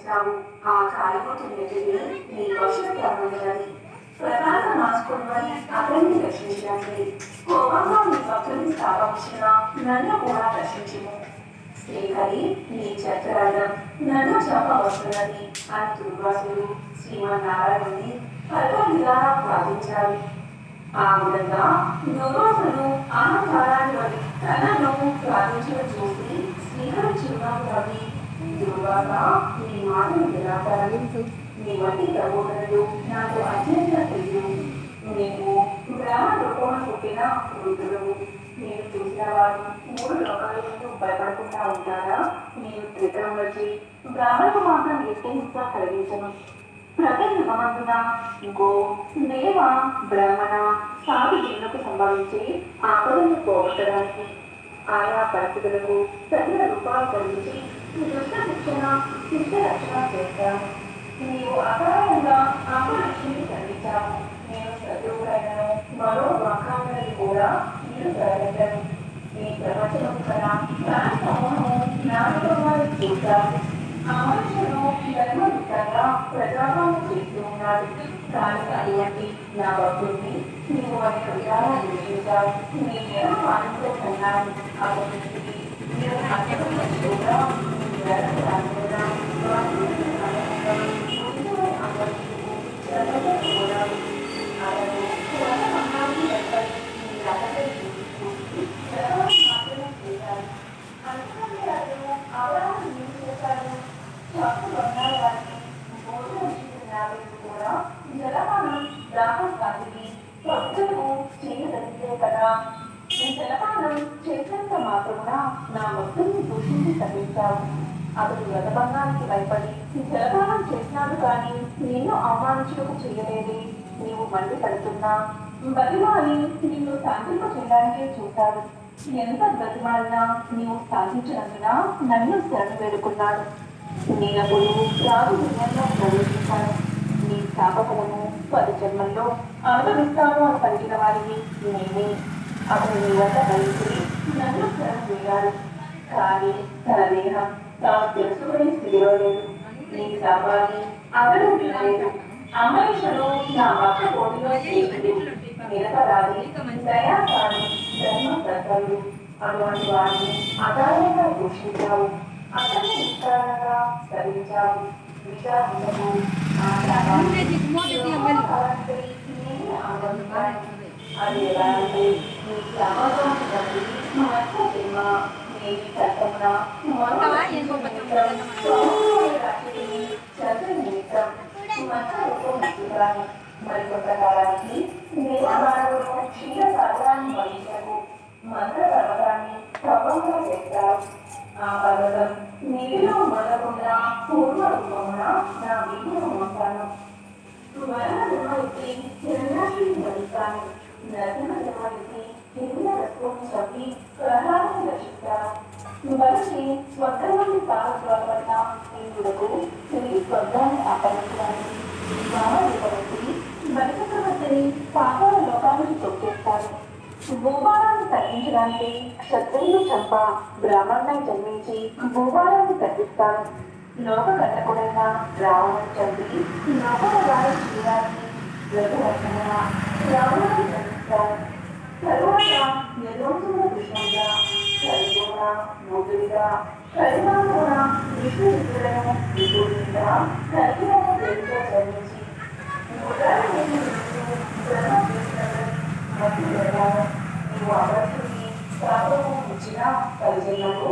చావు ఆ కాలిపోతున్నటిని నీ వశం రమ్మన్నది. ప్రసాద నాశకుడివై అతన్ని రక్షించండి. కోపంగా నీ భక్తుని స్థాపించిన నన్ను కూడా రక్షించుము. శ్రీహరి నీ చక్రాలం నన్ను చంపవస్తున్నది అని దుర్వాసుడు శ్రీమన్నారాయణుని పలువురిగా వాదించారు. ఆ విధంగా దుర్వాసుడు అహంకారాన్ని వల్ల తనను వాదించడం చూసి శ్రీహరి చిరునవ్వు నవ్వి, దుర్వాస నీ మాటలు నిరాకరణ. నీ వంటి ప్రబోధనలు నాకు అత్యంత ప్రియులు. నీవు బ్రాహ్మణ రూపంలో పుట్టిన వృద్ధుడు. నేను చూసిన వారు మూడు లోకాల ముందు భయపడకుండా ఉంటారా? నేను త్రికరం వచ్చి బ్రాహ్మణకు మాత్రం ఎట్టి హింస కలిగించను. ప్రతి యుగమందున గో దేవ బ్రాహ్మణ సాగు జీవులకు సంభవించి ఆపదలను పోగొట్టడానికి ఆయా పరిస్థితులకు తగిన రూపాలు కలిగించి దుష్ట శిక్షణ శిష్ట రక్షణ చేస్తాను. నీవు అకారణంగా ఆపదక్షిని కలిగించావు. నేను శత్రువులైనను మరో వాకాలని కూడా నేను ప్రకటించను. నీ ప్రవచనం కన్నా ప్రాణ సమూహము నాటకవారి చూశారు. ఆ మనుషులు ధర్మయుక్తంగా ప్రజాపాలన చేస్తూ ఉన్నాడు. కానీ అటువంటి నా భక్తుడిని నీవు అనేక విధాలా దూషించావు. నీ నేను ఆనందం కన్నాను. అతనికి నేను అత్యంత కూడా జలపానం దాహం కాదికి భక్తులకు చేయగలిగితే కదా. ఈ జలపానం చేసినంత మాత్రమున నా భక్తుల్ని దూషించి తప్పించావు. అతడు గతబంధానికి భయపడి జలపానం చేసినాడు కానీ నిన్ను అవమానించుటకు చేయలేదే. నీవు మండి పడుతున్నా బతిమాలి నిన్ను శాంతింప చేయడానికే చూశాడు. ఎంత బ్రతిమాలినా నీవు సాధించినందున నన్ను శరణు వేడుకున్నాడు. నేనప్పుడు రాజు దుర్గంలో ప్రవేశించాను. నీ స్థాపకులను 10 జన్మల్లో అనుభవిస్తాను అని పలికిన వారిని నేనే. అతను నీ వద్ద కలిసి నన్ను శరణు వేయాడు. కానీ తన దేహం తాను తెలుసుకునే స్థితిలో లేదు. నీ శాపాన్ని అతడు వినలేదు. అమరేశ్వరు నా భక్త కోటిలో చేయుడు నిరపరాధి దయాకారి ధర్మసత్వరుడు. అటువంటి వారిని అకారణంగా దూషించావు. అతన్ని నిష్కారణంగా స్థరించావు. విచారణకు అది ఎలా అంటే నీ సమాజాన్ని బట్టి మత్స్య జన్మ నేటి సత్యమున చంద్ర నిమిత్తం మత్స్య రూపం ఇస్తున్నాను. మరికొంతకాలానికి దేశమానవుడు క్షీర సాగరాన్ని వహించకు మంత్ర పర్వతాన్ని స్తంభంగా చేస్తారు. ఆ పర్వతం నీటిలో మొదలకుండా పూర్వ రూపమున నా వీధిని మోస్తాను. వరణ జన్మయుక్తి హిరణ్యాక్షుని వహిస్తాను. నరసింహ జన్మయుక్తి హిరణ్య రత్నాన్ని చంపి ప్రహ్లాదాన్ని రక్షిస్తాను. బలికి స్వర్గం నుండి సాగవలన ఇంద్రులకు తిరిగి స్వర్గాన్ని అప్పగించడానికి వామరూపవతి బలి చక్రవర్తిని పాతాళ లోకానికి తొక్కేస్తాడు. భూభారాన్ని తగ్గించడానికి క్షత్రియులు చంప బ్రాహ్మణ్ణై జన్మించి భూభారాన్ని తగ్గిస్తాను. లోక కట్టకుడైన రావణుని చంపి లోకల వారి చేయడానికి రఘువర్షణ రావణాన్ని తగ్గిస్తాను. తరువాత నిర్వంశముల కృష్ణుడిగా కలిగోగా బుద్ధుడిగా కలిమానుగా విష్ణుమిత్రులను విభూతిగా కలిగిన దేవుడిగా జన్మించి నీవు అమర్చుని శాపము ఇచ్చిన కలిజన్మకు